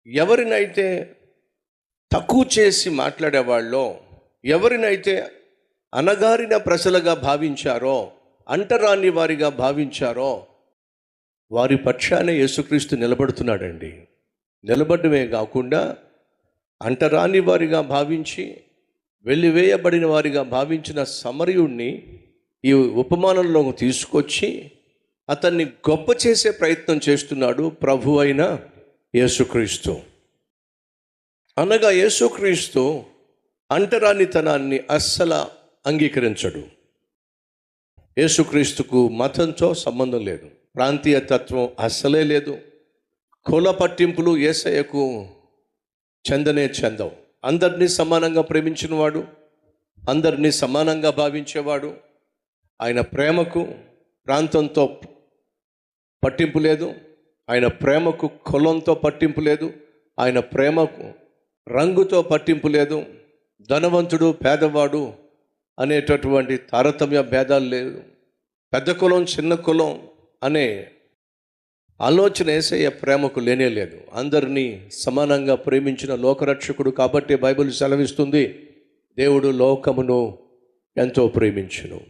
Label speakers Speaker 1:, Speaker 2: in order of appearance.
Speaker 1: ఎవరినైతే తక్కువ చేసి మాట్లాడేవాళ్ళో, ఎవరినైతే అనగారిన ప్రజలుగా భావించారో, అంటరాని వారిగా భావించారో వారి పక్షానే యేసుక్రీస్తు నిలబడుతున్నాడండి. నిలబడమే కాకుండా అంటరాని వారిగా భావించి వెలివేయబడిన వారిగా భావించిన సమరయుణ్ణి ఈ ఉపమానంలోకి తీసుకొచ్చి అతన్ని గొప్ప చేసే ప్రయత్నం చేస్తున్నాడు ప్రభు అయిన యేసుక్రీస్తు. అనగా యేసుక్రీస్తు అంటరానితనాన్ని అస్సలు అంగీకరించడు. యేసుక్రీస్తుకు మతంతో సంబంధం లేదు, ప్రాంతీయ తత్వం అస్సలే లేదు, కుల పట్టింపులు యేసయ్యకు చెందవు. అందరినీ సమానంగా ప్రేమించినవాడు, అందరినీ సమానంగా భావించేవాడు. ఆయన ప్రేమకు ప్రాంతంతో పట్టింపు లేదు, ఆయన ప్రేమకు కులంతో పట్టింపు లేదు, ఆయన ప్రేమకు రంగుతో పట్టింపు లేదు, ధనవంతుడు పేదవాడు అనేటటువంటి తారతమ్య భేదాలు లేదు, పెద్ద కులం చిన్న కులం అనే ఆలోచన యేసయ్య ప్రేమకు లేనే లేదు. అందరినీ సమానంగా ప్రేమించిన లోకరక్షకుడు కాబట్టి బైబిల్ సెలవిస్తుంది, దేవుడు లోకమును ఎంతో ప్రేమించును.